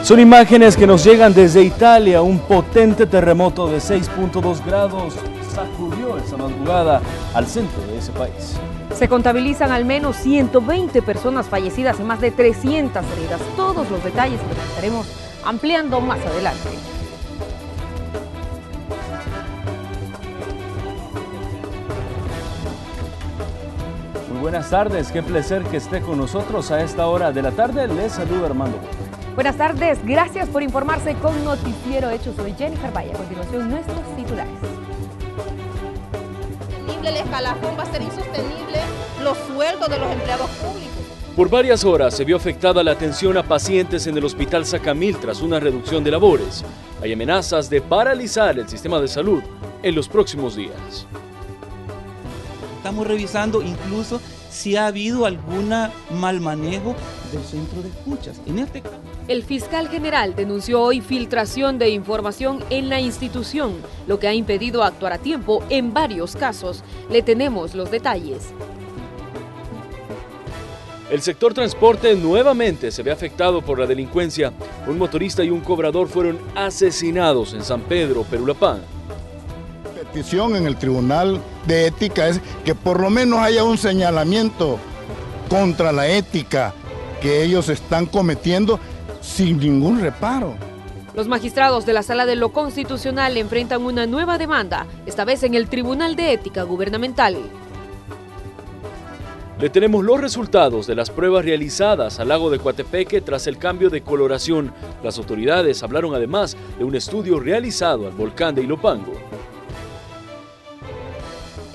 Son imágenes que nos llegan desde Italia. Un potente terremoto de 6.2 grados sacudió esa madrugada al centro de ese país. Se contabilizan al menos 120 personas fallecidas y más de 300 heridas. Todos los detalles los estaremos ampliando más adelante. Muy buenas tardes, qué placer que esté con nosotros a esta hora de la tarde. Les saluda Armando. Buenas tardes, gracias por informarse con Noticiero Hechos. Soy Jennifer Valle. A continuación, nuestros titulares. El escalafón va a ser insostenible, los sueldos de los empleados públicos. Por varias horas se vio afectada la atención a pacientes en el Hospital Sacamil tras una reducción de labores. Hay amenazas de paralizar el sistema de salud en los próximos días. Estamos revisando incluso si ha habido algún mal manejo del centro de escuchas. En este caso, el fiscal general denunció hoy filtración de información en la institución, lo que ha impedido actuar a tiempo en varios casos. Le tenemos los detalles. El sector transporte nuevamente se ve afectado por la delincuencia. Un motorista y un cobrador fueron asesinados en San Pedro, Perulapán. La petición en el Tribunal de Ética es que por lo menos haya un señalamiento contra la ética que ellos están cometiendo sin ningún reparo. Los magistrados de la Sala de lo Constitucional enfrentan una nueva demanda, esta vez en el Tribunal de Ética Gubernamental. Le tenemos los resultados de las pruebas realizadas al lago de Coatepeque tras el cambio de coloración. Las autoridades hablaron además de un estudio realizado al volcán de Ilopango.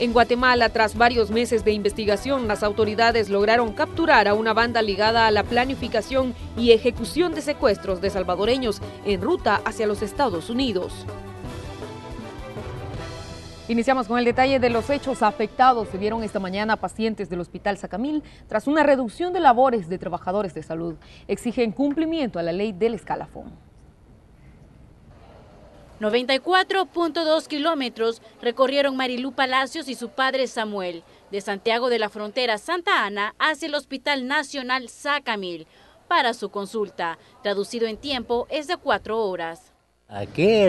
En Guatemala, tras varios meses de investigación, las autoridades lograron capturar a una banda ligada a la planificación y ejecución de secuestros de salvadoreños en ruta hacia los Estados Unidos. Iniciamos con el detalle de los hechos afectados. Se vieron esta mañana pacientes del Hospital Sacamil tras una reducción de labores de trabajadores de salud. Exigen cumplimiento a la ley del escalafón. 94.2 kilómetros recorrieron Marilú Palacios y su padre Samuel, de Santiago de la Frontera, Santa Ana, hacia el Hospital Nacional Sacamil, para su consulta. Traducido en tiempo, es de 4 horas. Aquí,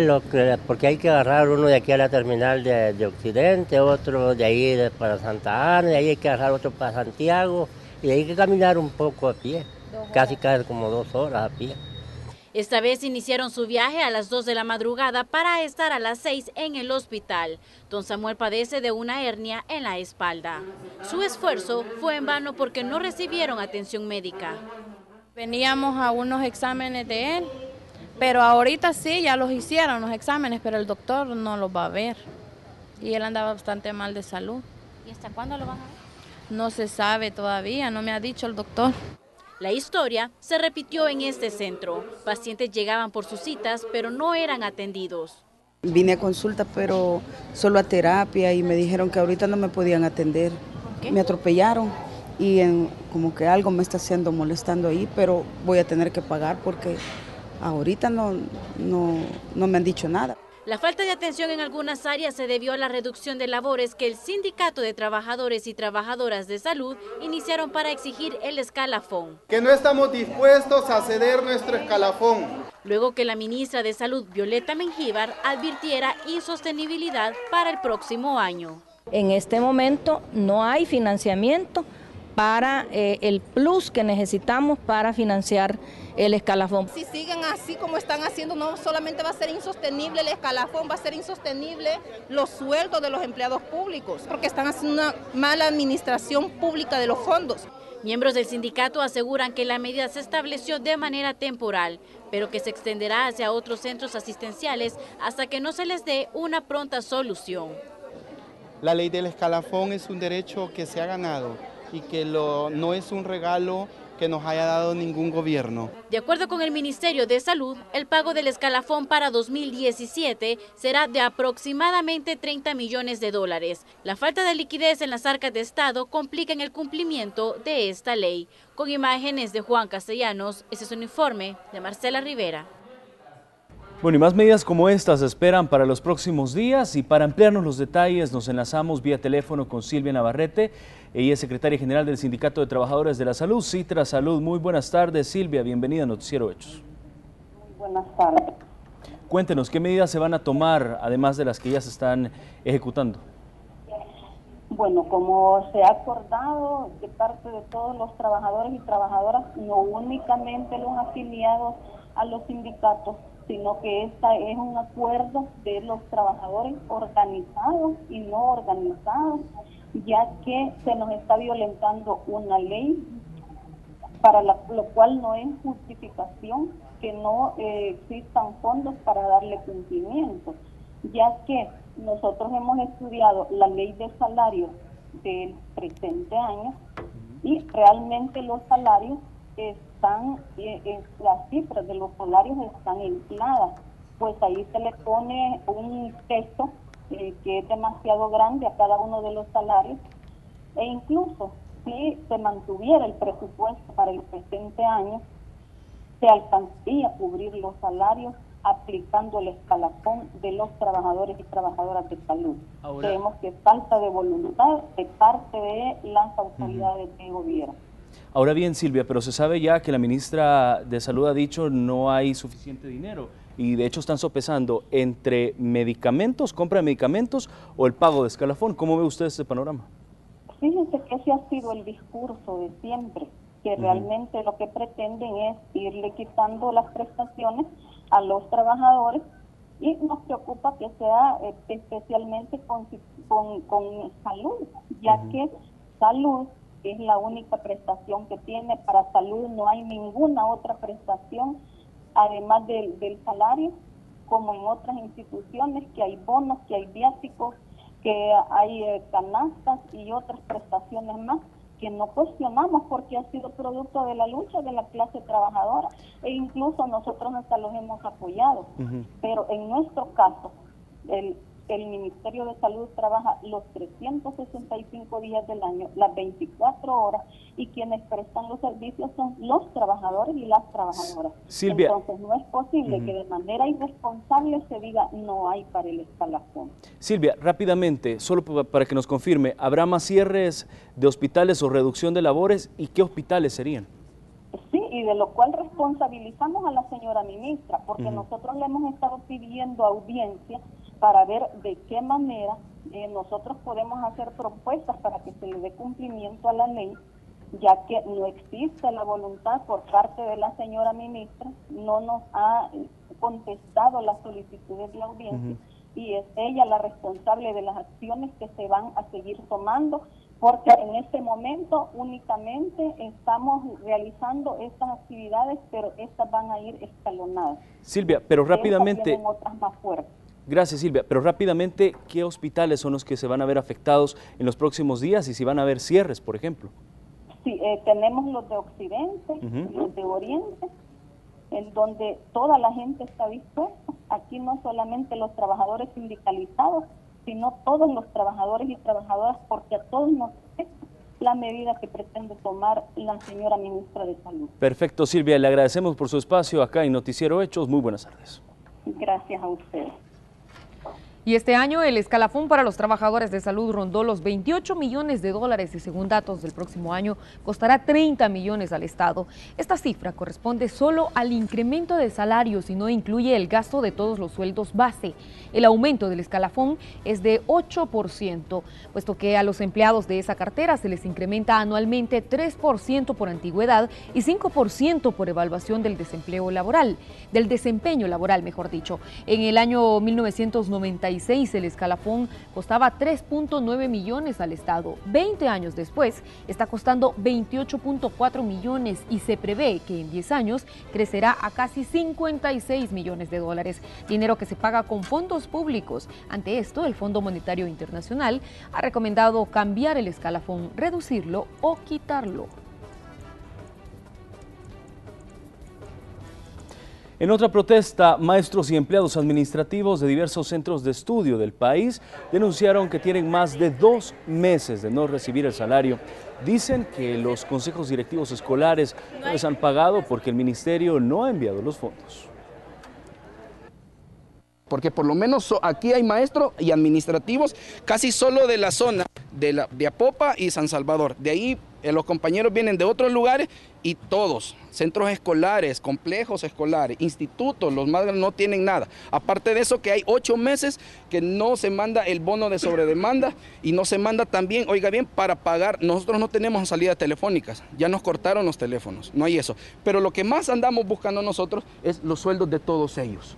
porque hay que agarrar uno de aquí a la terminal de Occidente, otro de ahí para Santa Ana, y ahí hay que agarrar otro para Santiago, y hay que caminar un poco a pie, casi como 2 horas a pie. Esta vez iniciaron su viaje a las 2 de la madrugada para estar a las 6 en el hospital. Don Samuel padece de una hernia en la espalda. Su esfuerzo fue en vano porque no recibieron atención médica. Veníamos a unos exámenes de él, pero ahorita sí, ya los hicieron los exámenes, pero el doctor no los va a ver. Y él andaba bastante mal de salud. ¿Y hasta cuándo lo van a ver? No se sabe todavía, no me ha dicho el doctor. La historia se repitió en este centro. Pacientes llegaban por sus citas, pero no eran atendidos. Vine a consulta, pero solo a terapia, y me dijeron que ahorita no me podían atender. ¿Qué? Me atropellaron y como que algo me está molestando ahí, pero voy a tener que pagar porque ahorita no me han dicho nada. La falta de atención en algunas áreas se debió a la reducción de labores que el Sindicato de Trabajadores y Trabajadoras de Salud iniciaron para exigir el escalafón. Que no estamos dispuestos a ceder nuestro escalafón. Luego que la ministra de Salud, Violeta Mengíbar, advirtiera insostenibilidad para el próximo año. En este momento no hay financiamiento para el plus que necesitamos para financiar el escalafón. Si siguen así como están haciendo, no solamente va a ser insostenible el escalafón, va a ser insostenible los sueldos de los empleados públicos, porque están haciendo una mala administración pública de los fondos. Miembros del sindicato aseguran que la medida se estableció de manera temporal, pero que se extenderá hacia otros centros asistenciales hasta que no se les dé una pronta solución. La ley del escalafón es un derecho que se ha ganado y que no es un regalo que nos haya dado ningún gobierno. De acuerdo con el Ministerio de Salud, el pago del escalafón para 2017 será de aproximadamente 30 millones de dólares. La falta de liquidez en las arcas de Estado complica en el cumplimiento de esta ley. Con imágenes de Juan Castellanos, ese es un informe de Marcela Rivera. Bueno, y más medidas como estas se esperan para los próximos días, y para ampliarnos los detalles nos enlazamos vía teléfono con Silvia Navarrete. Ella es secretaria general del Sindicato de Trabajadores de la Salud, Citra Salud. Muy buenas tardes, Silvia, bienvenida a Noticiero Hechos. Buenas tardes. Cuéntenos, ¿qué medidas se van a tomar, además de las que ya se están ejecutando? Bueno, como se ha acordado de parte de todos los trabajadores y trabajadoras, no únicamente los afiliados a los sindicatos, sino que esta es un acuerdo de los trabajadores organizados y no organizados, ya que se nos está violentando una ley para lo cual no es justificación que no existan fondos para darle cumplimiento, ya que nosotros hemos estudiado la ley de salarios del presente año y realmente los salarios están, las cifras de los salarios están infladas, pues ahí se le pone un texto que es demasiado grande a cada uno de los salarios, e incluso si se mantuviera el presupuesto para el presente año, se alcanzaría a cubrir los salarios aplicando el escalafón de los trabajadores y trabajadoras de salud. Ahora, creemos que falta de voluntad de parte de las autoridades de gobierno. Ahora bien, Silvia, pero se sabe ya que la ministra de Salud ha dicho no hay suficiente dinero y de hecho están sopesando entre medicamentos, compra de medicamentos o el pago de escalafón. ¿Cómo ve usted este panorama? Fíjense que ese ha sido el discurso de siempre, que realmente lo que pretenden es irle quitando las prestaciones a los trabajadores y nos preocupa que sea especialmente con salud, ya que salud es la única prestación que tiene. Para salud no hay ninguna otra prestación, además del salario, como en otras instituciones, que hay bonos, que hay viáticos, que hay canastas y otras prestaciones más que no cuestionamos porque ha sido producto de la lucha de la clase trabajadora e incluso nosotros hasta los hemos apoyado. Pero en nuestro caso, el Ministerio de Salud trabaja los 365 días del año, las 24 horas, y quienes prestan los servicios son los trabajadores y las trabajadoras. Silvia. Entonces no es posible que de manera irresponsable se diga no hay para el escalafón. Silvia, rápidamente, solo para que nos confirme, ¿habrá más cierres de hospitales o reducción de labores y qué hospitales serían? Sí, y de lo cual responsabilizamos a la señora ministra, porque nosotros le hemos estado pidiendo audiencia para ver de qué manera nosotros podemos hacer propuestas para que se le dé cumplimiento a la ley, ya que no existe la voluntad por parte de la señora ministra, no nos ha contestado las solicitudes de audiencia y es ella la responsable de las acciones que se van a seguir tomando, porque en este momento únicamente estamos realizando estas actividades, pero estas van a ir escalonadas. Silvia, pero rápidamente... Otras más fuertes. Gracias, Silvia, pero rápidamente, ¿qué hospitales son los que se van a ver afectados en los próximos días y si van a haber cierres, por ejemplo? Sí, tenemos los de Occidente, los de Oriente, en donde toda la gente está dispuesta. Aquí no solamente los trabajadores sindicalizados, sino todos los trabajadores y trabajadoras, porque a todos nos afecta la medida que pretende tomar la señora ministra de Salud. Perfecto, Silvia, le agradecemos por su espacio acá en Noticiero Hechos. Muy buenas tardes. Gracias a usted. Y este año el escalafón para los trabajadores de salud rondó los 28 millones de dólares y según datos del próximo año costará 30 millones al Estado. Esta cifra corresponde solo al incremento de salarios y no incluye el gasto de todos los sueldos base. El aumento del escalafón es de 8%, puesto que a los empleados de esa cartera se les incrementa anualmente 3% por antigüedad y 5% por evaluación del desempeño laboral, mejor dicho. En el año 1996 el escalafón costaba 3.9 millones al Estado. 20 años después está costando 28.4 millones y se prevé que en 10 años crecerá a casi 56 millones de dólares, dinero que se paga con fondos públicos. Ante esto, el Fondo Monetario Internacional ha recomendado cambiar el escalafón, reducirlo o quitarlo. En otra protesta, maestros y empleados administrativos de diversos centros de estudio del país denunciaron que tienen más de 2 meses de no recibir el salario. Dicen que los consejos directivos escolares no les han pagado porque el ministerio no ha enviado los fondos. Porque por lo menos aquí hay maestros y administrativos casi solo de la zona de Apopa y San Salvador. De ahí los compañeros vienen de otros lugares y todos, centros escolares, complejos escolares, institutos, los más grandes no tienen nada. Aparte de eso que hay 8 meses que no se manda el bono de sobredemanda y no se manda también, oiga bien, para pagar. Nosotros no tenemos salidas telefónicas, ya nos cortaron los teléfonos, no hay eso. Pero lo que más andamos buscando nosotros es los sueldos de todos ellos.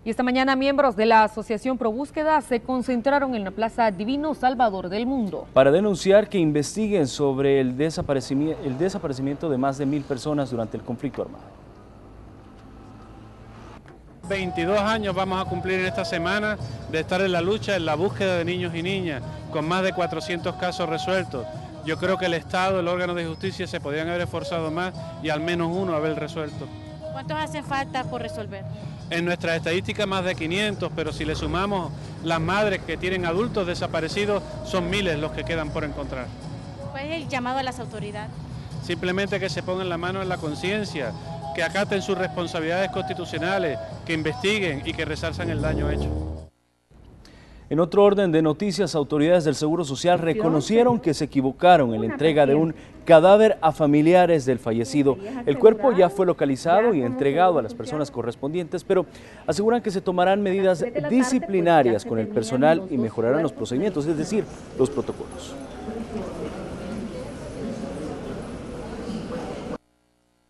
Y esta mañana miembros de la Asociación Pro Búsqueda se concentraron en la Plaza Divino Salvador del Mundo para denunciar que investiguen sobre el desaparecimiento de más de 1000 personas durante el conflicto armado. 22 años vamos a cumplir en esta semana de estar en la lucha, en la búsqueda de niños y niñas, con más de 400 casos resueltos. Yo creo que el Estado, el órgano de justicia se podrían haber esforzado más y al menos uno haber resuelto. ¿Cuántos hacen falta por resolver? En nuestras estadísticas más de 500, pero si le sumamos las madres que tienen adultos desaparecidos, son miles los que quedan por encontrar. ¿Cuál es el llamado a las autoridades? Simplemente que se pongan la mano en la conciencia, que acaten sus responsabilidades constitucionales, que investiguen y que resarcen el daño hecho. En otro orden de noticias, autoridades del Seguro Social reconocieron que se equivocaron en la entrega de un cadáver a familiares del fallecido. El cuerpo ya fue localizado y entregado a las personas correspondientes, pero aseguran que se tomarán medidas disciplinarias con el personal y mejorarán los procedimientos, es decir, los protocolos.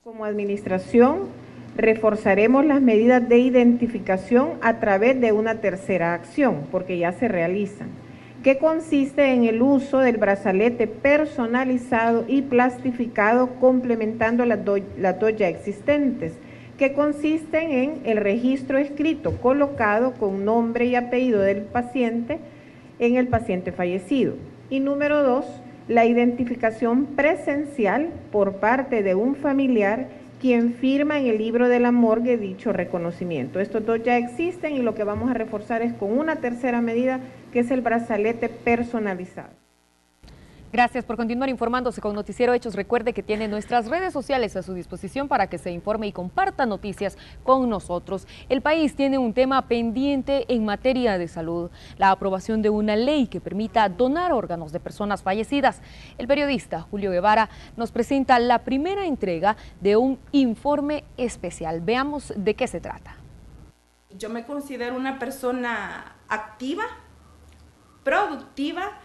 Como administración, reforzaremos las medidas de identificación a través de una tercera acción, porque ya se realizan, que consiste en el uso del brazalete personalizado y plastificado complementando las dos ya existentes, que consisten en el registro escrito colocado con nombre y apellido del paciente en el paciente fallecido. Y número 2, la identificación presencial por parte de un familiar quien firma en el libro de la morgue dicho reconocimiento. Estos dos ya existen y lo que vamos a reforzar es con una tercera medida, que es el brazalete personalizado. Gracias por continuar informándose con Noticiero Hechos. Recuerde que tiene nuestras redes sociales a su disposición para que se informe y comparta noticias con nosotros. El país tiene un tema pendiente en materia de salud, la aprobación de una ley que permita donar órganos de personas fallecidas. El periodista Julio Guevara nos presenta la primera entrega de un informe especial. Veamos de qué se trata. Yo me considero una persona activa, productiva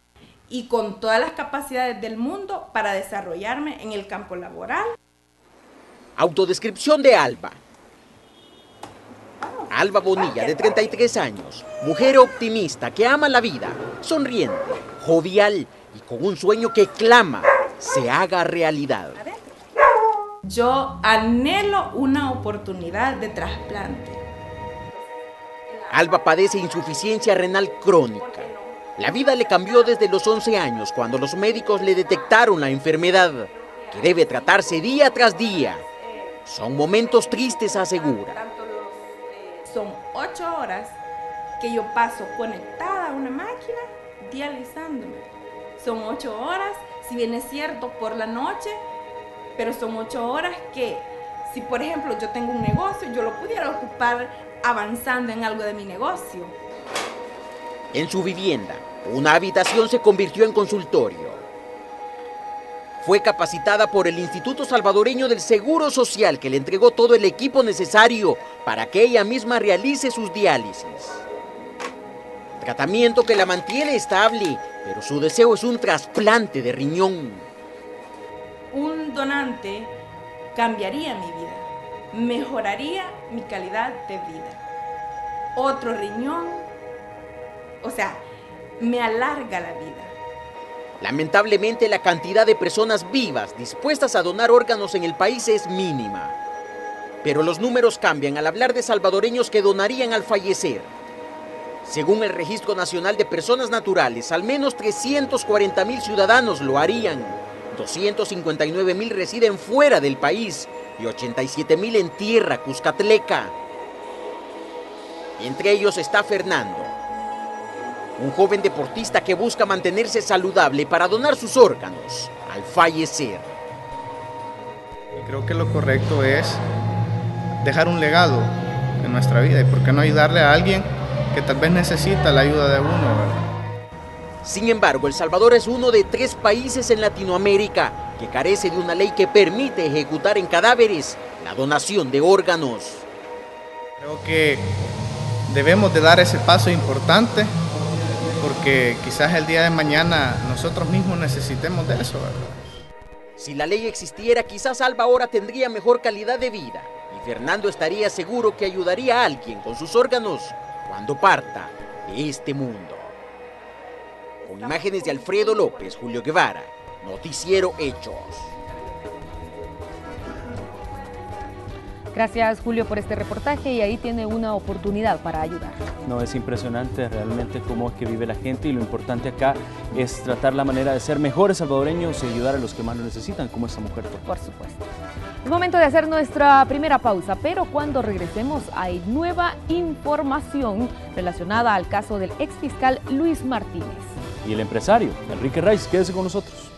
y con todas las capacidades del mundo para desarrollarme en el campo laboral. Autodescripción de Alba. Alba Bonilla, de 33 años, mujer optimista que ama la vida, sonriente, jovial y con un sueño que clama se haga realidad. Yo anhelo una oportunidad de trasplante. Alba padece insuficiencia renal crónica. La vida le cambió desde los 11 años, cuando los médicos le detectaron la enfermedad, que debe tratarse día tras día. Son momentos tristes, asegura. Son 8 horas que yo paso conectada a una máquina, dializándome. Son 8 horas, si bien es cierto, por la noche, pero son 8 horas que, si por ejemplo yo tengo un negocio, yo lo pudiera ocupar avanzando en algo de mi negocio. En su vivienda, una habitación se convirtió en consultorio. Fue capacitada por el Instituto Salvadoreño del Seguro Social, que le entregó todo el equipo necesario para que ella misma realice sus diálisis. Tratamiento que la mantiene estable, pero su deseo es un trasplante de riñón. Un donante cambiaría mi vida, mejoraría mi calidad de vida. Otro riñón, o sea, me alarga la vida. Lamentablemente, la cantidad de personas vivas dispuestas a donar órganos en el país es mínima. Pero los números cambian al hablar de salvadoreños que donarían al fallecer. Según el Registro Nacional de Personas Naturales, al menos 340.000 ciudadanos lo harían. 259.000 residen fuera del país y 87.000 en tierra cuscatleca. Entre ellos está Fernando, un joven deportista que busca mantenerse saludable para donar sus órganos al fallecer. Creo que lo correcto es dejar un legado en nuestra vida y por qué no ayudarle a alguien que tal vez necesita la ayuda de uno, ¿verdad? Sin embargo, El Salvador es uno de 3 países en Latinoamérica que carece de una ley que permite ejecutar en cadáveres la donación de órganos. Creo que debemos de dar ese paso importante porque quizás el día de mañana nosotros mismos necesitemos de eso, ¿verdad? Si la ley existiera, quizás Alba ahora tendría mejor calidad de vida y Fernando estaría seguro que ayudaría a alguien con sus órganos cuando parta de este mundo. Con imágenes de Alfredo López, Julio Guevara, Noticiero Hechos. Gracias, Julio, por este reportaje, y ahí tiene una oportunidad para ayudar. No, es impresionante realmente cómo es que vive la gente, y lo importante acá es tratar la manera de ser mejores salvadoreños y ayudar a los que más lo necesitan, como esta mujer. Por supuesto. Es momento de hacer nuestra primera pausa, pero cuando regresemos hay nueva información relacionada al caso del exfiscal Luis Martínez. Y el empresario, Enrique Raiz, quédese con nosotros.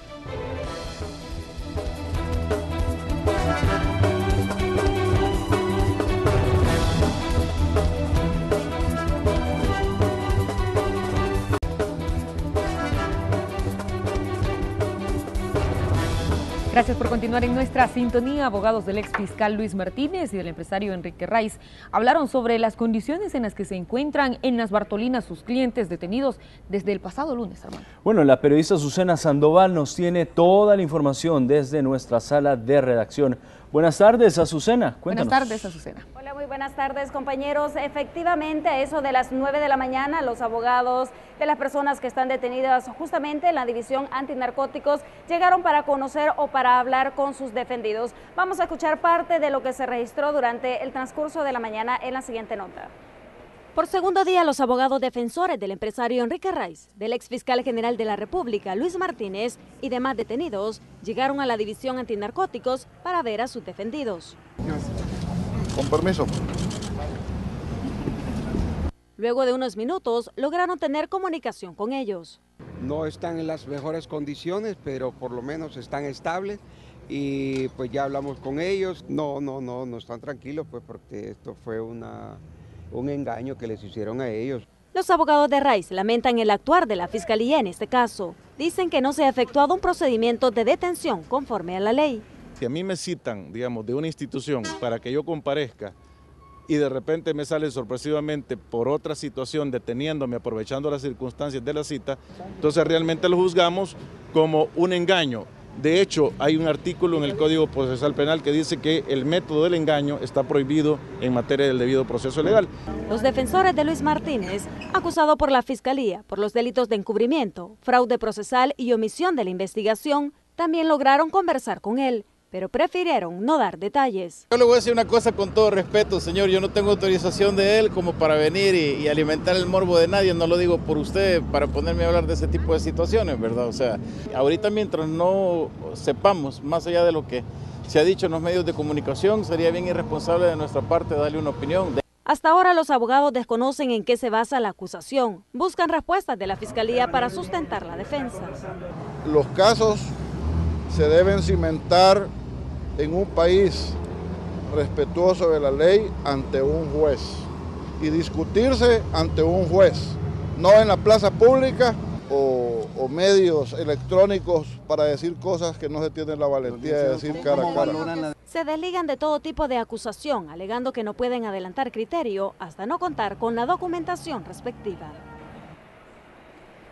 Gracias por continuar en nuestra sintonía. Abogados del exfiscal Luis Martínez y del empresario Enrique Raiz hablaron sobre las condiciones en las que se encuentran en Las Bartolinas sus clientes detenidos desde el pasado lunes, hermano. Bueno, la periodista Azucena Sandoval nos tiene toda la información desde nuestra sala de redacción. Buenas tardes, Azucena, cuéntanos. Buenas tardes, Azucena. Hola, muy buenas tardes, compañeros. Efectivamente, a eso de las 9 de la mañana, los abogados de las personas que están detenidas justamente en la División Antinarcóticos llegaron para conocer o para hablar con sus defendidos. Vamos a escuchar parte de lo que se registró durante el transcurso de la mañana en la siguiente nota. Por segundo día, los abogados defensores del empresario Enrique Raiz, del exfiscal general de la República, Luis Martínez, y demás detenidos, llegaron a la División Antinarcóticos para ver a sus defendidos. Con permiso. Luego de unos minutos, lograron tener comunicación con ellos. No están en las mejores condiciones, pero por lo menos están estables. Y pues ya hablamos con ellos. No están tranquilos, pues porque esto fue un engaño que les hicieron a ellos. Los abogados de Raiz lamentan el actuar de la Fiscalía en este caso. Dicen que no se ha efectuado un procedimiento de detención conforme a la ley. Si a mí me citan, digamos, de una institución para que yo comparezca y de repente me sale sorpresivamente por otra situación deteniéndome, aprovechando las circunstancias de la cita, entonces realmente lo juzgamos como un engaño. De hecho, hay un artículo en el Código Procesal Penal que dice que el método del engaño está prohibido en materia del debido proceso legal. Los defensores de Luis Martínez, acusado por la Fiscalía por los delitos de encubrimiento, fraude procesal y omisión de la investigación, también lograron conversar con él, pero prefirieron no dar detalles. Yo le voy a decir una cosa con todo respeto, señor, yo no tengo autorización de él como para venir y alimentar el morbo de nadie, no lo digo por usted para ponerme a hablar de ese tipo de situaciones, ¿verdad? O sea, ahorita mientras no sepamos, más allá de lo que se ha dicho en los medios de comunicación, sería bien irresponsable de nuestra parte darle una opinión. Hasta ahora los abogados desconocen en qué se basa la acusación, buscan respuestas de la Fiscalía para sustentar la defensa. Los casos se deben cimentar en un país respetuoso de la ley ante un juez y discutirse ante un juez, no en la plaza pública o medios electrónicos para decir cosas que no se tienen la valentía de decir cara a cara. Se desligan de todo tipo de acusación, alegando que no pueden adelantar criterio hasta no contar con la documentación respectiva.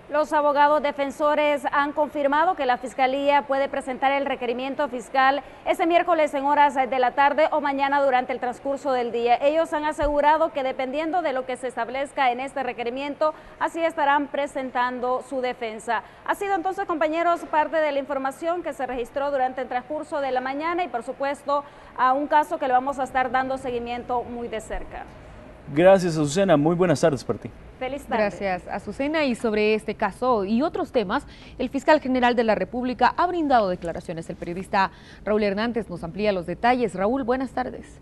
Los abogados defensores han confirmado que la Fiscalía puede presentar el requerimiento fiscal ese miércoles en horas de la tarde o mañana durante el transcurso del día. Ellos han asegurado que dependiendo de lo que se establezca en este requerimiento, así estarán presentando su defensa. Ha sido entonces, compañeros, parte de la información que se registró durante el transcurso de la mañana y, por supuesto, a un caso que le vamos a estar dando seguimiento muy de cerca. Gracias, Azucena. Muy buenas tardes para ti. Feliz tarde. Gracias, Azucena. Y sobre este caso y otros temas, el fiscal general de la República ha brindado declaraciones. El periodista Raúl Hernández nos amplía los detalles. Raúl, buenas tardes.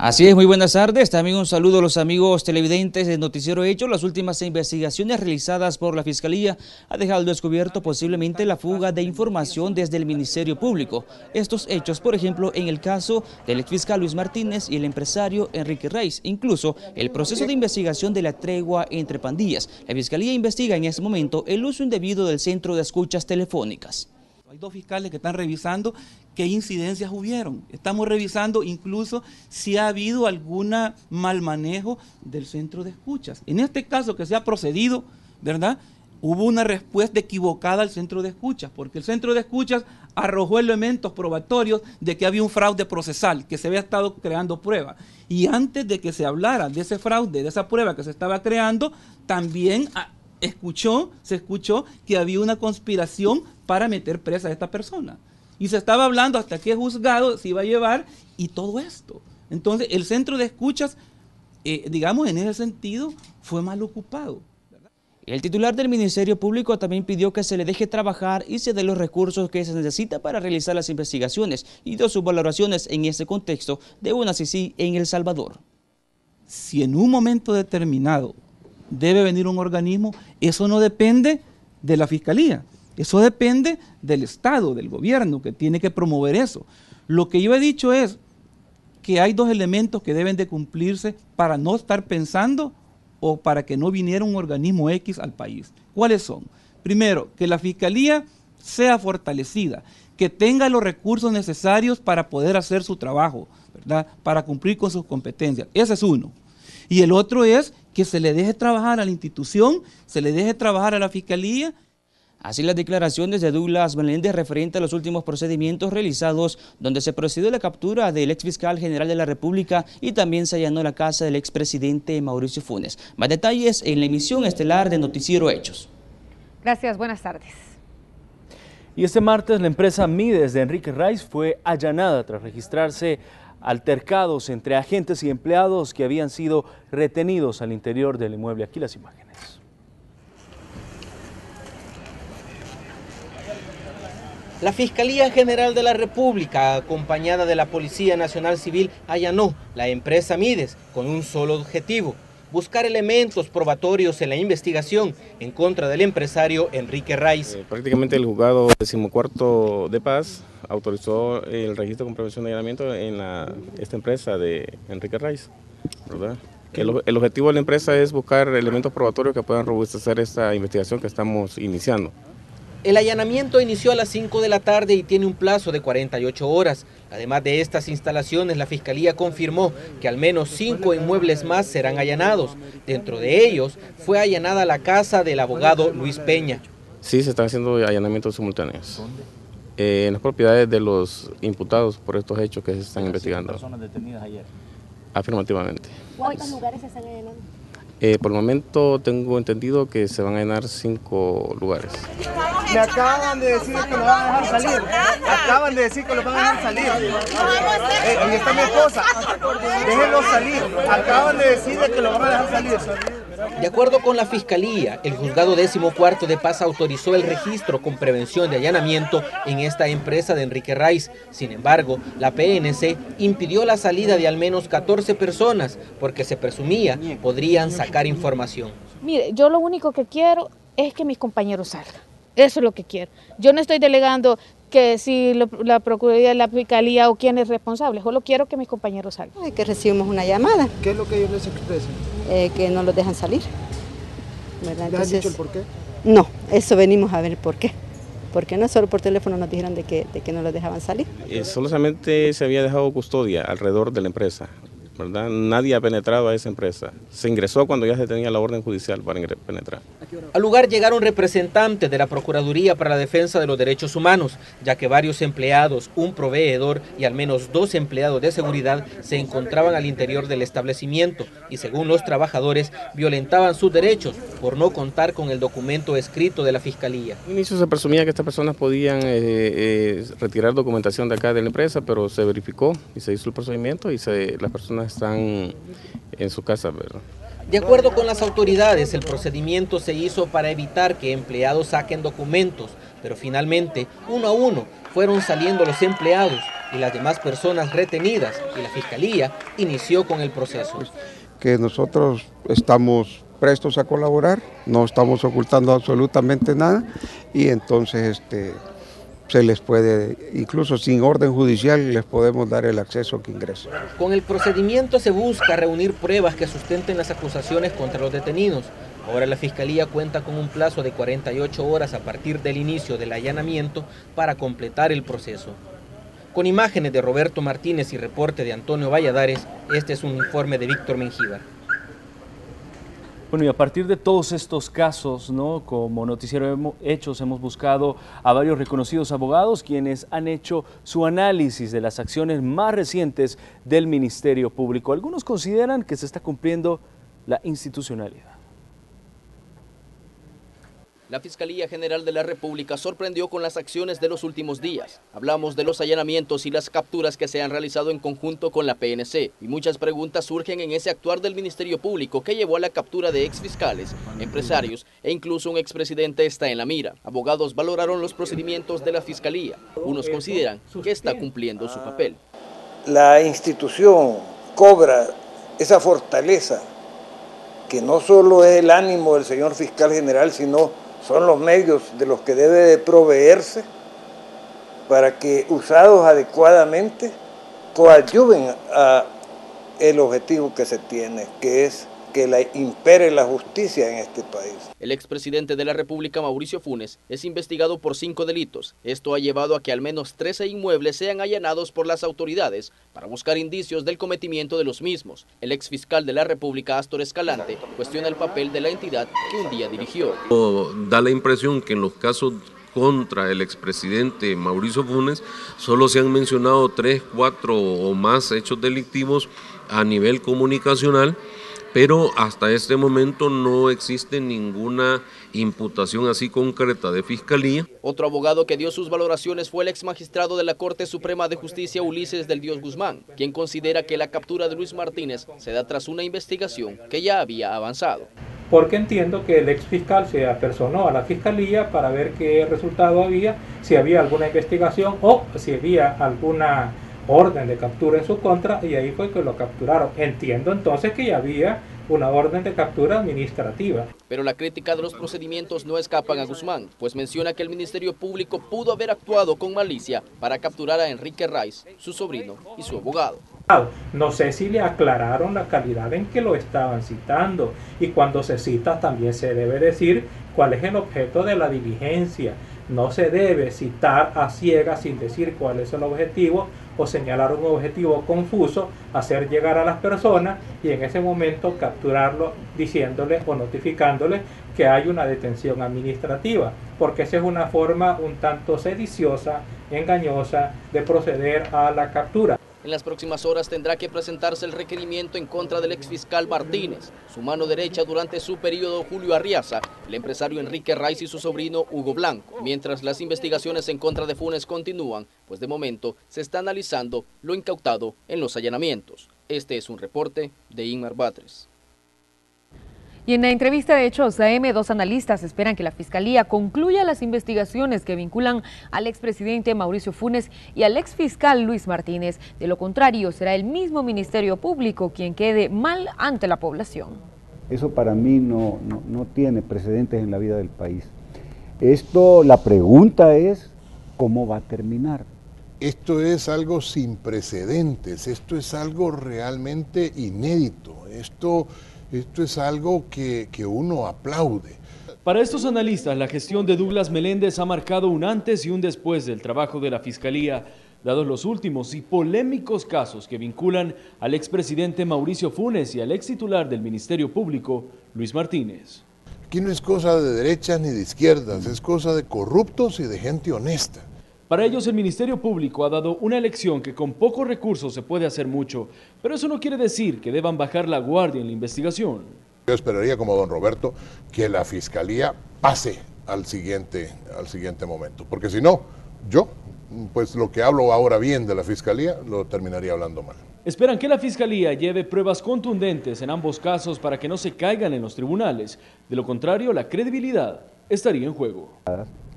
Así es, muy buenas tardes. También un saludo a los amigos televidentes de Noticiero Hechos. Las últimas investigaciones realizadas por la Fiscalía han dejado descubierto posiblemente la fuga de información desde el Ministerio Público. Estos hechos, por ejemplo, en el caso del exfiscal Luis Martínez y el empresario Enrique Raiz, incluso el proceso de investigación de la tregua entre pandillas. La Fiscalía investiga en ese momento el uso indebido del centro de escuchas telefónicas. Hay 2 fiscales que están revisando qué incidencias hubieron. Estamos revisando incluso si ha habido algún mal manejo del centro de escuchas. En este caso que se ha procedido, ¿verdad? Hubo una respuesta equivocada al centro de escuchas, porque el centro de escuchas arrojó elementos probatorios de que había un fraude procesal, que se había estado creando pruebas. Y antes de que se hablara de ese fraude, de esa prueba que se estaba creando, también se escuchó que había una conspiración para meter presa a esta persona. Y se estaba hablando hasta qué juzgado se iba a llevar y todo esto. Entonces, el centro de escuchas, digamos, en ese sentido, fue mal ocupado. El titular del Ministerio Público también pidió que se le deje trabajar y se den los recursos que se necesita para realizar las investigaciones y dio sus valoraciones en este contexto de una CICI en El Salvador. Si en un momento determinado debe venir un organismo, eso no depende de la Fiscalía, eso depende del Estado, del gobierno, que tiene que promover eso. Lo que yo he dicho es que hay 2 elementos que deben de cumplirse para no estar pensando o para que no viniera un organismo X al país. ¿Cuáles son? Primero, que la Fiscalía sea fortalecida, que tenga los recursos necesarios para poder hacer su trabajo, ¿verdad? Para cumplir con sus competencias. Ese es uno. Y el otro es que se le deje trabajar a la institución, se le deje trabajar a la Fiscalía. Así las declaraciones de Douglas Meléndez referente a los últimos procedimientos realizados donde se procedió a la captura del exfiscal general de la República y también se allanó la casa del expresidente Mauricio Funes. Más detalles en la emisión estelar de Noticiero Hechos. Gracias, buenas tardes. Y este martes la empresa Mides de Enrique Raiz fue allanada tras registrarse altercados entre agentes y empleados que habían sido retenidos al interior del inmueble. Aquí las imágenes. La Fiscalía General de la República, acompañada de la Policía Nacional Civil, allanó la empresa Mides con un solo objetivo: buscar elementos probatorios en la investigación en contra del empresario Enrique Raiz. Prácticamente el juzgado 14º de Paz autorizó el registro con prevención de allanamiento en esta empresa de Enrique Raiz, ¿verdad? El objetivo de la empresa es buscar elementos probatorios que puedan robustecer esta investigación que estamos iniciando. El allanamiento inició a las 5 de la tarde y tiene un plazo de 48 horas. Además de estas instalaciones, la Fiscalía confirmó que al menos 5 inmuebles más serán allanados. Dentro de ellos fue allanada la casa del abogado Luis Peña. Sí, se están haciendo allanamientos simultáneos. En las propiedades de los imputados por estos hechos que se están investigando. ¿Personas detenidas ayer? Afirmativamente. ¿Cuántos lugares se están allanando? Por el momento tengo entendido que se van a llenar 5 lugares. Me acaban de decir que lo van a dejar salir. Acaban de decir que lo van a dejar salir. Ahí está mi esposa. Déjenlo salir. Acaban de decir que lo van a dejar salir. De acuerdo con la Fiscalía, el juzgado 14º de Paz autorizó el registro con prevención de allanamiento en esta empresa de Enrique Raiz. Sin embargo, la PNC impidió la salida de al menos 14 personas porque se presumía podrían sacar información. Mire, yo lo único que quiero es que mis compañeros salgan. Eso es lo que quiero. Yo no estoy delegando que si la Procuraduría, la Fiscalía o quién es responsable. Solo quiero que mis compañeros salgan. Que recibimos una llamada. ¿Qué es lo que ellos les expresan? Que no los dejan salir. ¿Verdad? ¿Les han dicho el por qué? No, eso venimos a ver por qué. Porque no solo por teléfono nos dijeron de que no los dejaban salir. Solamente se había dejado custodia alrededor de la empresa, ¿verdad? Nadie ha penetrado a esa empresa. Se ingresó cuando ya se tenía la orden judicial para penetrar. Al lugar llegaron representantes de la Procuraduría para la Defensa de los Derechos Humanos, ya que varios empleados, un proveedor y al menos 2 empleados de seguridad se encontraban al interior del establecimiento y, según los trabajadores, violentaban sus derechos por no contar con el documento escrito de la Fiscalía. Al inicio se presumía que estas personas podían retirar documentación de acá de la empresa, pero se verificó y se hizo el procedimiento y las personas están en su casa, ¿verdad? De acuerdo con las autoridades, el procedimiento se hizo para evitar que empleados saquen documentos, pero finalmente, uno a uno, fueron saliendo los empleados y las demás personas retenidas, y la Fiscalía inició con el proceso. Que nosotros estamos prestos a colaborar, no estamos ocultando absolutamente nada y entonces se les puede, incluso sin orden judicial, les podemos dar el acceso que ingresen. Con el procedimiento se busca reunir pruebas que sustenten las acusaciones contra los detenidos. Ahora la Fiscalía cuenta con un plazo de 48 horas a partir del inicio del allanamiento para completar el proceso. Con imágenes de Roberto Martínez y reporte de Antonio Valladares, este es un informe de Víctor Mengíbar. Bueno, y a partir de todos estos casos, ¿no?, como Noticiero Hechos hemos buscado a varios reconocidos abogados quienes han hecho su análisis de las acciones más recientes del Ministerio Público. Algunos consideran que se está cumpliendo la institucionalidad. La Fiscalía General de la República sorprendió con las acciones de los últimos días. Hablamos de los allanamientos y las capturas que se han realizado en conjunto con la PNC. Y muchas preguntas surgen en ese actuar del Ministerio Público que llevó a la captura de exfiscales, empresarios e incluso un expresidente está en la mira. Abogados valoraron los procedimientos de la Fiscalía. Unos consideran que está cumpliendo su papel. La institución cobra esa fortaleza que no solo es el ánimo del señor fiscal general, sino son los medios de los que debe de proveerse para que, usados adecuadamente, coadyuven a el objetivo que se tiene, que es que impere la justicia en este país. El expresidente de la República, Mauricio Funes, es investigado por 5 delitos. Esto ha llevado a que al menos 13 inmuebles sean allanados por las autoridades para buscar indicios del cometimiento de los mismos. El exfiscal de la República, Astor Escalante, cuestiona el papel de la entidad que un día dirigió. Da la impresión que en los casos contra el expresidente Mauricio Funes solo se han mencionado 3, 4 o más hechos delictivos a nivel comunicacional, pero hasta este momento no existe ninguna imputación así concreta de Fiscalía. Otro abogado que dio sus valoraciones fue el exmagistrado de la Corte Suprema de Justicia, Ulises del Dios Guzmán, quien considera que la captura de Luis Martínez se da tras una investigación que ya había avanzado. Porque entiendo que el exfiscal se apersonó a la Fiscalía para ver qué resultado había, si había alguna investigación o si había alguna orden de captura en su contra, y ahí fue que lo capturaron. Entiendo entonces que ya había una orden de captura administrativa. Pero la crítica de los procedimientos no escapan a Guzmán, pues menciona que el Ministerio Público pudo haber actuado con malicia para capturar a Enrique Raiz, su sobrino y su abogado. No sé si le aclararon la calidad en que lo estaban citando, y cuando se cita también se debe decir cuál es el objeto de la diligencia. No se debe citar a ciegas sin decir cuál es el objetivo o señalar un objetivo confuso, hacer llegar a las personas y en ese momento capturarlo diciéndole o notificándole que hay una detención administrativa, porque esa es una forma un tanto sediciosa, engañosa de proceder a la captura. En las próximas horas tendrá que presentarse el requerimiento en contra del exfiscal Martínez, su mano derecha durante su periodo Julio Arriaza, el empresario Enrique Raiz y su sobrino Hugo Blanco, mientras las investigaciones en contra de Funes continúan, pues de momento se está analizando lo incautado en los allanamientos. Este es un reporte de Inmar Batres. Y en la entrevista de Hechos AM, 2 analistas esperan que la Fiscalía concluya las investigaciones que vinculan al expresidente Mauricio Funes y al exfiscal Luis Martínez. De lo contrario, será el mismo Ministerio Público quien quede mal ante la población. Eso para mí no tiene precedentes en la vida del país. La pregunta es, ¿cómo va a terminar? Esto es algo sin precedentes, esto es algo realmente inédito, esto es algo que uno aplaude. Para estos analistas, la gestión de Douglas Meléndez ha marcado un antes y un después del trabajo de la Fiscalía, dados los últimos y polémicos casos que vinculan al expresidente Mauricio Funes y al ex titular del Ministerio Público, Luis Martínez. Aquí no es cosa de derechas ni de izquierdas, es cosa de corruptos y de gente honesta. Para ellos, el Ministerio Público ha dado una lección que con pocos recursos se puede hacer mucho, pero eso no quiere decir que deban bajar la guardia en la investigación. Yo esperaría, como don Roberto, que la Fiscalía pase al siguiente momento, porque si no, yo, pues lo que hablo ahora bien de la Fiscalía, lo terminaría hablando mal. Esperan que la Fiscalía lleve pruebas contundentes en ambos casos para que no se caigan en los tribunales. De lo contrario, la credibilidad estaría en juego.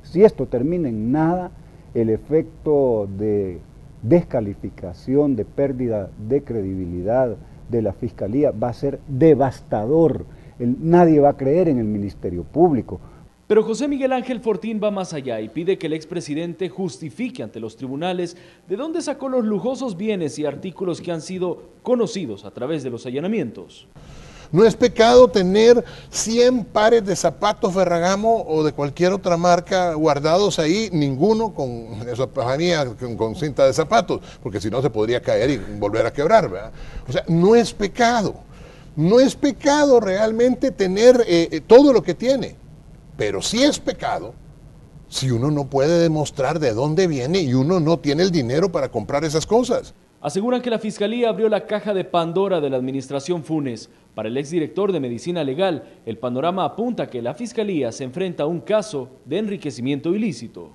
Si esto termina en nada, el efecto de descalificación, de pérdida de credibilidad de la Fiscalía, va a ser devastador. Nadie va a creer en el Ministerio Público. Pero José Miguel Ángel Fortín va más allá y pide que el expresidente justifique ante los tribunales de dónde sacó los lujosos bienes y artículos que han sido conocidos a través de los allanamientos. No es pecado tener 100 pares de zapatos Ferragamo o de cualquier otra marca guardados ahí, ninguno con esa pajanía, con cinta de zapatos, porque si no se podría caer y volver a quebrar, ¿verdad? O sea, no es pecado. No es pecado realmente tener todo lo que tiene, pero sí es pecado si uno no puede demostrar de dónde viene y uno no tiene el dinero para comprar esas cosas. Aseguran que la Fiscalía abrió la caja de Pandora de la administración Funes. Para el exdirector de Medicina Legal, el panorama apunta que la Fiscalía se enfrenta a un caso de enriquecimiento ilícito.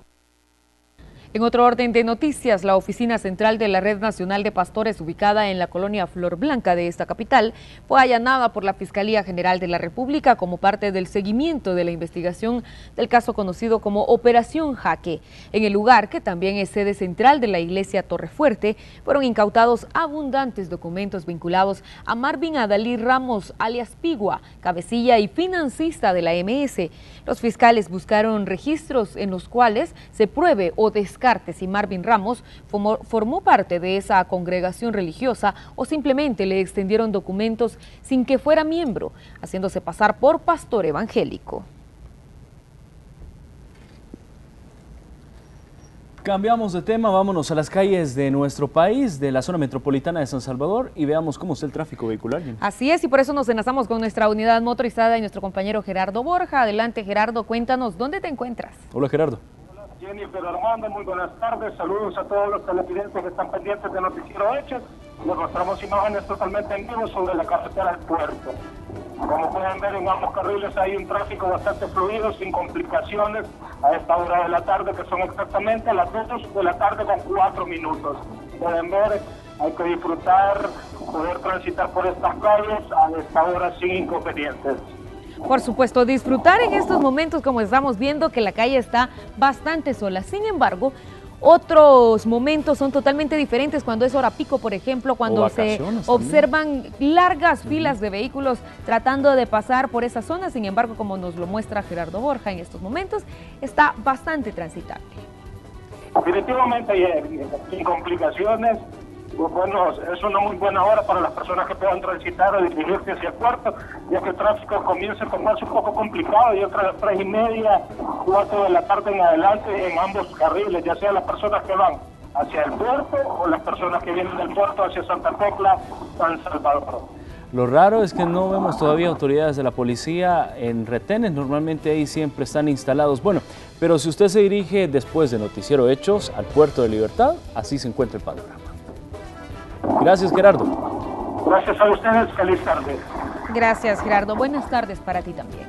En otro orden de noticias, la oficina central de la Red Nacional de Pastores, ubicada en la colonia Flor Blanca de esta capital, fue allanada por la Fiscalía General de la República como parte del seguimiento de la investigación del caso conocido como Operación Jaque. En el lugar, que también es sede central de la iglesia Torrefuerte, fueron incautados abundantes documentos vinculados a Marvin Adalí Ramos, alias Pigua, cabecilla y financista de la MS. Los fiscales buscaron registros en los cuales se pruebe o descarte si Marvin Ramos formó parte de esa congregación religiosa o simplemente le extendieron documentos sin que fuera miembro, haciéndose pasar por pastor evangélico. Cambiamos de tema, vámonos a las calles de nuestro país, de la zona metropolitana de San Salvador, y veamos cómo está el tráfico vehicular. Así es, y por eso nos enlazamos con nuestra unidad motorizada y nuestro compañero Gerardo Borja. Adelante, Gerardo, cuéntanos, ¿dónde te encuentras? Hola, Gerardo. Jennifer Armando, muy buenas tardes, saludos a todos los televidentes que están pendientes de Noticiero Hechos. Les mostramos imágenes totalmente en vivo sobre la carretera del puerto. Como pueden ver, en ambos carriles hay un tráfico bastante fluido, sin complicaciones a esta hora de la tarde, que son exactamente las 2 de la tarde con 4 minutos. Pueden ver, hay que disfrutar, poder transitar por estas calles a esta hora sin inconvenientes. Por supuesto, disfrutar en estos momentos, como estamos viendo que la calle está bastante sola. Sin embargo, otros momentos son totalmente diferentes cuando es hora pico, por ejemplo, cuando se observan largas filas de vehículos tratando de pasar por esa zona. Sin embargo, como nos lo muestra Gerardo Borja en estos momentos, está bastante transitable. Definitivamente, sin complicaciones. Bueno, es una muy buena hora para las personas que puedan transitar o dirigirse hacia el puerto, ya que el tráfico comienza a tornarse un poco complicado y otras 3:30, 4 de la tarde en adelante en ambos carriles, ya sea las personas que van hacia el puerto o las personas que vienen del puerto hacia Santa Tecla, San Salvador. Lo raro es que no vemos todavía autoridades de la policía en retenes, normalmente ahí siempre están instalados. Bueno, pero si usted se dirige después de Noticiero Hechos al Puerto de Libertad, así se encuentra el panorama. Gracias, Gerardo. Gracias a ustedes, feliz tarde. Gracias, Gerardo. Buenas tardes para ti también.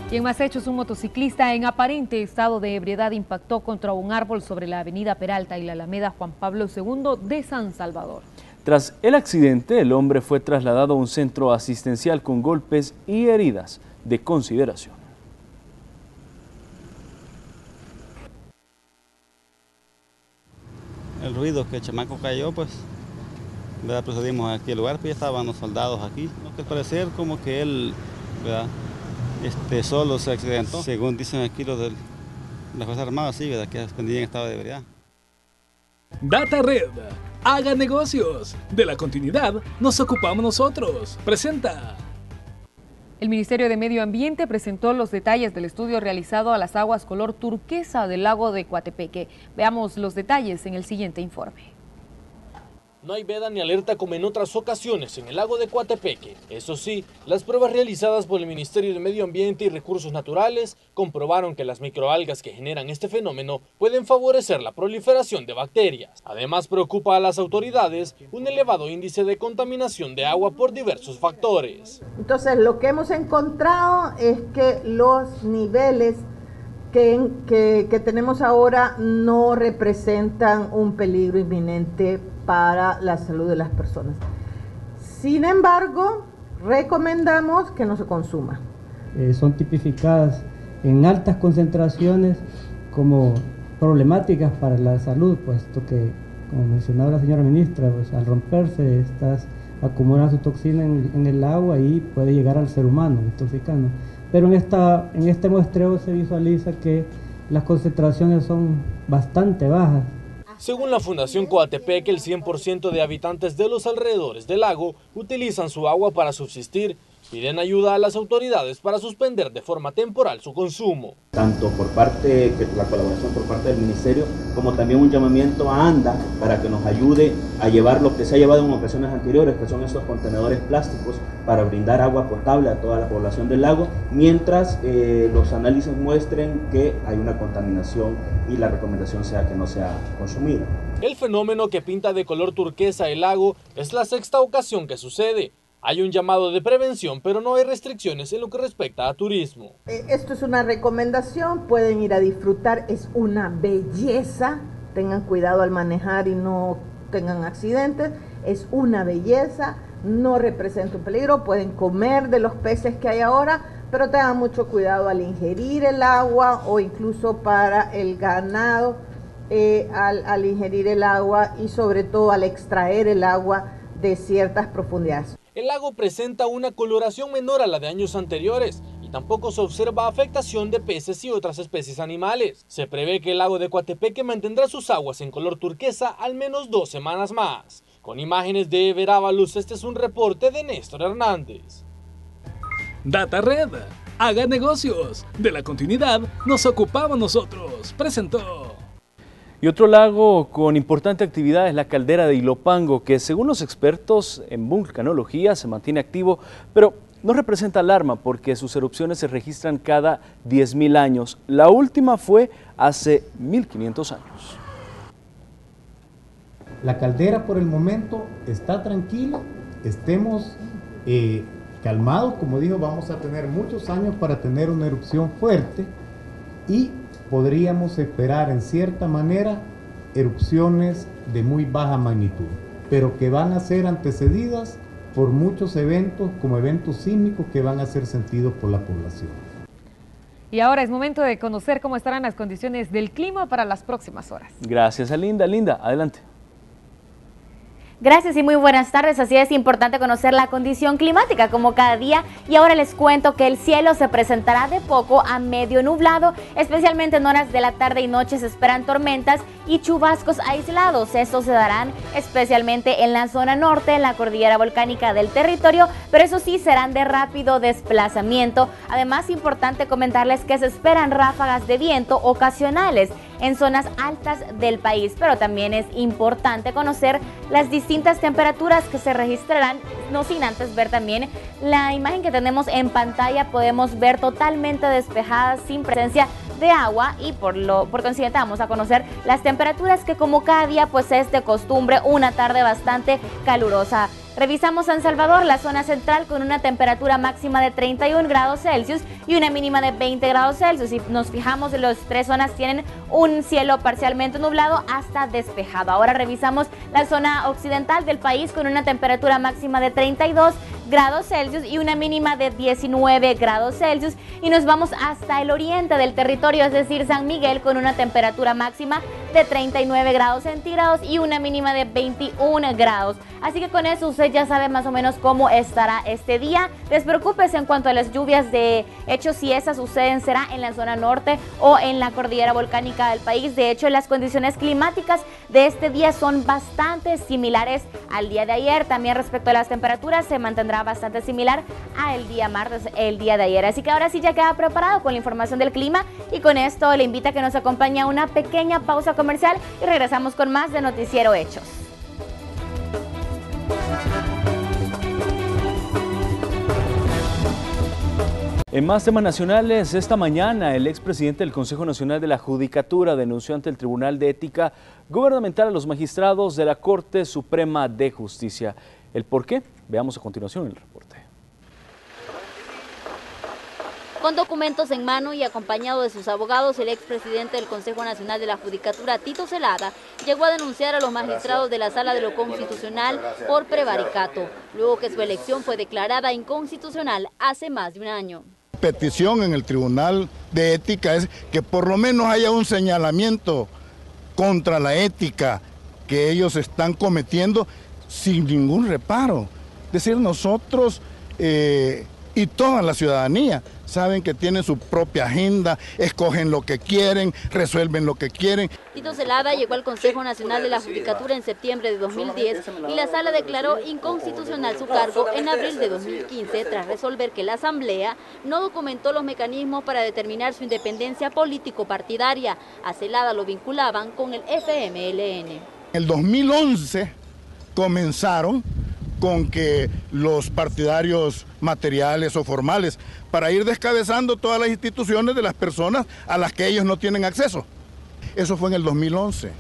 Y en más hechos, un motociclista en aparente estado de ebriedad impactó contra un árbol sobre la avenida Peralta y la Alameda Juan Pablo II de San Salvador. Tras el accidente, el hombre fue trasladado a un centro asistencial con golpes y heridas de consideración. El ruido que el chamaco cayó, pues, ¿verdad? Procedimos aquí al lugar, pues ya estaban los soldados aquí. Al parecer como que él, ¿verdad? Solo se accidentó. Según dicen aquí los de las Fuerzas Armadas, sí, ¿verdad? Que escondían en estado de ebriedad. Data Red, haga negocios. De la continuidad nos ocupamos nosotros. Presenta. El Ministerio de Medio Ambiente presentó los detalles del estudio realizado a las aguas color turquesa del lago de Coatepeque. Veamos los detalles en el siguiente informe. No hay veda ni alerta como en otras ocasiones en el lago de Coatepeque. Eso sí, las pruebas realizadas por el Ministerio de Medio Ambiente y Recursos Naturales comprobaron que las microalgas que generan este fenómeno pueden favorecer la proliferación de bacterias. Además, preocupa a las autoridades un elevado índice de contaminación de agua por diversos factores. Entonces, lo que hemos encontrado es que los niveles que tenemos ahora no representan un peligro inminente para la salud de las personas. Sin embargo, recomendamos que no se consuma. Son tipificadas en altas concentraciones como problemáticas para la salud, puesto que, como mencionaba la señora ministra, pues al romperse estas acumulan su toxina en el agua y puede llegar al ser humano, intoxicando. Pero en este muestreo se visualiza que las concentraciones son bastante bajas. Según la Fundación Coatepeque, el 100% de habitantes de los alrededores del lago utilizan su agua para subsistir. Piden ayuda a las autoridades para suspender de forma temporal su consumo. Tanto por parte, la colaboración por parte del Ministerio, como también un llamamiento a ANDA para que nos ayude a llevar lo que se ha llevado en ocasiones anteriores, que son estos contenedores plásticos, para brindar agua potable a toda la población del lago, mientras los análisis muestren que hay una contaminación y la recomendación sea que no sea consumida. El fenómeno que pinta de color turquesa el lago es la sexta ocasión que sucede. Hay un llamado de prevención, pero no hay restricciones en lo que respecta a turismo. Esto es una recomendación, pueden ir a disfrutar, es una belleza, tengan cuidado al manejar y no tengan accidentes, es una belleza, no representa un peligro, pueden comer de los peces que hay ahora, pero tengan mucho cuidado al ingerir el agua o incluso para el ganado, al ingerir el agua y sobre todo al extraer el agua de ciertas profundidades. El lago presenta una coloración menor a la de años anteriores y tampoco se observa afectación de peces y otras especies animales. Se prevé que el lago de Coatepeque mantendrá sus aguas en color turquesa al menos 2 semanas más. Con imágenes de Ever Ábalos, este es un reporte de Néstor Hernández. Data Red, haga negocios. De la continuidad nos ocupamos nosotros. Presentó. Y otro lago con importante actividad es la caldera de Ilopango, que según los expertos en vulcanología se mantiene activo, pero no representa alarma porque sus erupciones se registran cada 10.000 años. La última fue hace 1.500 años. La caldera por el momento está tranquila, estemos calmados, como dijo, vamos a tener muchos años para tener una erupción fuerte y podríamos esperar en cierta manera erupciones de muy baja magnitud, pero que van a ser antecedidas por muchos eventos como eventos sísmicos que van a ser sentidos por la población. Y ahora es momento de conocer cómo estarán las condiciones del clima para las próximas horas. Gracias, Linda. Linda, adelante. Gracias y muy buenas tardes. Así es importante conocer la condición climática como cada día y ahora les cuento que el cielo se presentará de poco a medio nublado, especialmente en horas de la tarde y noche se esperan tormentas y chubascos aislados. Estos se darán especialmente en la zona norte, en la cordillera volcánica del territorio, pero eso sí serán de rápido desplazamiento. Además, importante comentarles que se esperan ráfagas de viento ocasionales en zonas altas del país, pero también es importante conocer las distintas temperaturas que se registrarán, no sin antes ver también la imagen que tenemos en pantalla. Podemos ver totalmente despejada, sin presencia de agua y por consiguiente vamos a conocer las temperaturas que como cada día pues es de costumbre, una tarde bastante calurosa. Revisamos San Salvador, la zona central con una temperatura máxima de 31 grados Celsius y una mínima de 20 grados Celsius. Si nos fijamos, las tres zonas tienen un cielo parcialmente nublado hasta despejado. Ahora revisamos la zona occidental del país con una temperatura máxima de 32 grados Celsius y una mínima de 19 grados Celsius. Y nos vamos hasta el oriente del territorio, es decir, San Miguel, con una temperatura máxima de 39 grados centígrados y una mínima de 21 grados. Así que con eso usted ya sabe más o menos cómo estará este día. Despreocúpese en cuanto a las lluvias, de hecho si esas suceden será en la zona norte o en la cordillera volcánica del país. De hecho, las condiciones climáticas de este día son bastante similares al día de ayer. También respecto a las temperaturas se mantendrá bastante similar al día martes, el día de ayer. Así que ahora sí ya queda preparado con la información del clima y con esto le invito a que nos acompañe a una pequeña pausa comercial y regresamos con más de Noticiero Hechos. En más temas nacionales, esta mañana el expresidente del Consejo Nacional de la Judicatura denunció ante el Tribunal de Ética Gubernamental a los magistrados de la Corte Suprema de Justicia. ¿El por qué? Veamos a continuación el reporte. Con documentos en mano y acompañado de sus abogados, el expresidente del Consejo Nacional de la Judicatura, Tito Celada, llegó a denunciar a los magistrados de la Sala de lo Constitucional por prevaricato, luego que su elección fue declarada inconstitucional hace más de un año. Petición en el Tribunal de Ética es que por lo menos haya un señalamiento contra la ética que ellos están cometiendo sin ningún reparo. Es decir, nosotros y toda la ciudadanía saben que tienen su propia agenda, escogen lo que quieren, resuelven lo que quieren. Tito Celada llegó al Consejo Nacional de la Judicatura en septiembre de 2010 y la Sala declaró inconstitucional su cargo en abril de 2015 tras resolver que la Asamblea no documentó los mecanismos para determinar su independencia político-partidaria. A Celada lo vinculaban con el FMLN. En el 2011 comenzaron con que los partidarios materiales o formales, para ir descabezando todas las instituciones de las personas a las que ellos no tienen acceso. Eso fue en el 2011,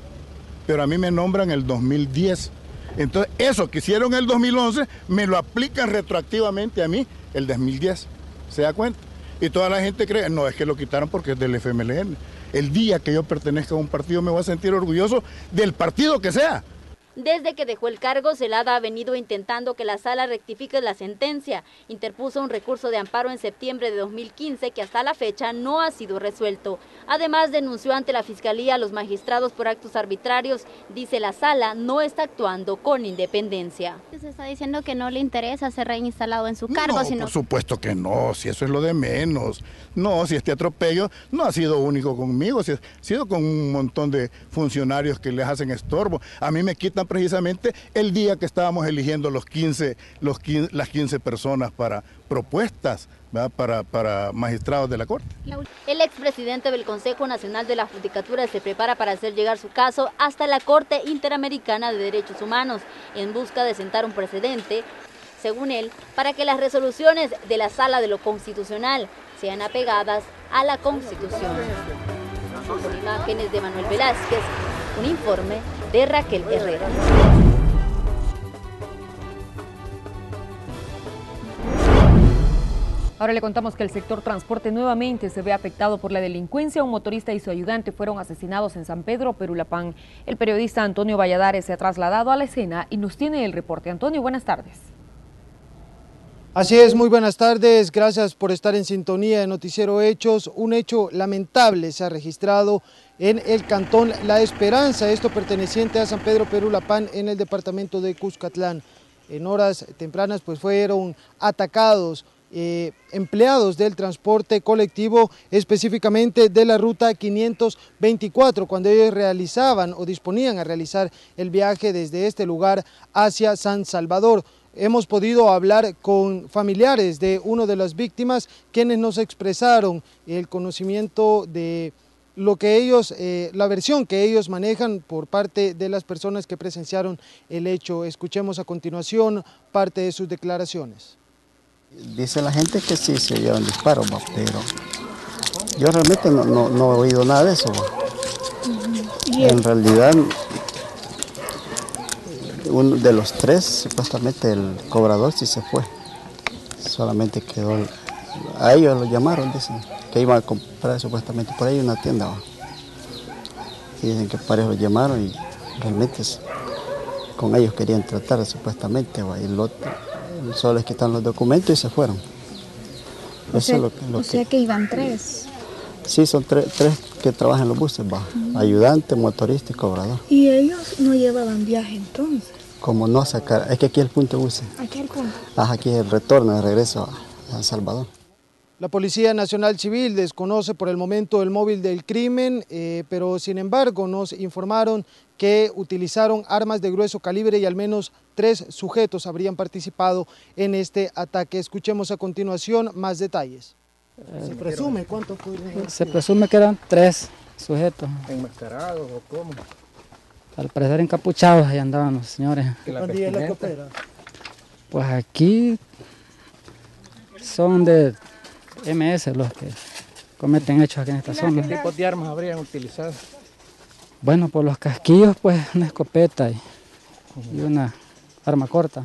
pero a mí me nombran en el 2010. Entonces, eso que hicieron en el 2011, me lo aplican retroactivamente a mí el 2010. ¿Se da cuenta? Y toda la gente cree, no, es que lo quitaron porque es del FMLN. El día que yo pertenezca a un partido me voy a sentir orgulloso del partido que sea. Desde que dejó el cargo, Celada ha venido intentando que la Sala rectifique la sentencia. Interpuso un recurso de amparo en septiembre de 2015 que hasta la fecha no ha sido resuelto. Además, denunció ante la Fiscalía a los magistrados por actos arbitrarios. Dice la Sala no está actuando con independencia. Se está diciendo que no le interesa ser reinstalado en su cargo. No, por supuesto que no, si eso es lo de menos. No, si este atropello no ha sido único conmigo, si ha sido con un montón de funcionarios que les hacen estorbo. A mí me quitan precisamente el día que estábamos eligiendo las 15 personas para propuestas, ¿verdad? para magistrados de la Corte. El expresidente del Consejo Nacional de la Judicatura se prepara para hacer llegar su caso hasta la Corte Interamericana de Derechos Humanos en busca de sentar un precedente, según él, para que las resoluciones de la Sala de lo Constitucional sean apegadas a la Constitución. Con imágenes de Manuel Velázquez, un informe de Raquel Herrera. Ahora le contamos que el sector transporte nuevamente se ve afectado por la delincuencia. Un motorista y su ayudante fueron asesinados en San Pedro, Perulapán. El periodista Antonio Valladares se ha trasladado a la escena y nos tiene el reporte. Antonio, buenas tardes. Así es, muy buenas tardes, gracias por estar en sintonía de Noticiero Hechos. Un hecho lamentable se ha registrado en el cantón La Esperanza, esto perteneciente a San Pedro Perulapán en el departamento de Cuscatlán. En horas tempranas pues fueron atacados empleados del transporte colectivo, específicamente de la ruta 524, cuando ellos realizaban o disponían a realizar el viaje desde este lugar hacia San Salvador. Hemos podido hablar con familiares de una de las víctimas, quienes nos expresaron el conocimiento de lo que ellos, la versión que ellos manejan por parte de las personas que presenciaron el hecho. Escuchemos a continuación parte de sus declaraciones. Dice la gente que sí se oyeron disparos, pero yo realmente no he oído nada de eso. En realidad, uno de los tres, supuestamente el cobrador sí se fue, solamente quedó, a ellos lo llamaron, dicen, que iban a comprar supuestamente por ahí una tienda. Y dicen que para ellos lo llamaron y realmente con ellos querían tratar supuestamente, y solo les quitaron los documentos y se fueron. O sea que iban tres. Sí, son tres que trabajan en los buses, ayudante, motorista y cobrador. ¿Y ellos no llevaban viaje entonces? Como no sacar, es que aquí es el punto de buses. ¿Aquí el punto? Aquí es el retorno, el regreso a El Salvador. La Policía Nacional Civil desconoce por el momento el móvil del crimen, pero sin embargo nos informaron que utilizaron armas de grueso calibre y al menos 3 sujetos habrían participado en este ataque. Escuchemos a continuación más detalles. ¿Se presume cuántos pudieron? Se presume que eran 3 sujetos. ¿Enmascarados o cómo? Al parecer encapuchados, ahí andaban los señores. ¿Qué pandilla es la que opera? Pues aquí son de MS los que cometen hechos aquí en esta zona. ¿Qué tipos de armas habrían utilizado? Bueno, por los casquillos, pues una escopeta y una arma corta.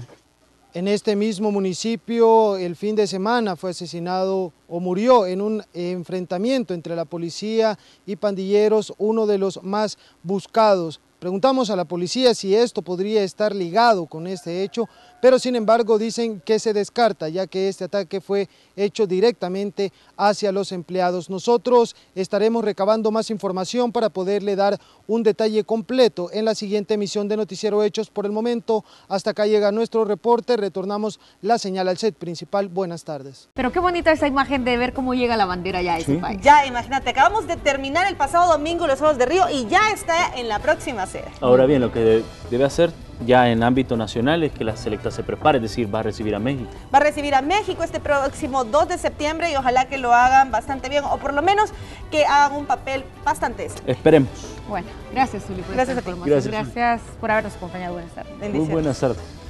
En este mismo municipio, el fin de semana fue asesinado o murió en un enfrentamiento entre la policía y pandilleros, uno de los más buscados. Preguntamos a la policía si esto podría estar ligado con este hecho, pero sin embargo dicen que se descarta, ya que este ataque fue hecho directamente hacia los empleados. Nosotros estaremos recabando más información para poderle dar un detalle completo en la siguiente emisión de Noticiero Hechos. Por el momento, hasta acá llega nuestro reporte. Retornamos la señal al set principal. Buenas tardes. Pero qué bonita esa imagen de ver cómo llega la bandera ya a ese país. Ya, imagínate, acabamos de terminar el pasado domingo los Juegos de Río y ya está en la próxima sede. Ahora bien, lo que debe hacer ya en ámbito nacional es que la selecta se prepare, es decir, va a recibir a México. Va a recibir a México este próximo 2 de septiembre y ojalá que lo hagan bastante bien, o por lo menos que hagan un papel bastante decente. Esperemos. Bueno, gracias, Zuli, por gracias esta a ti. información. Gracias por habernos acompañado. Buenas tardes. Muy buenas tardes.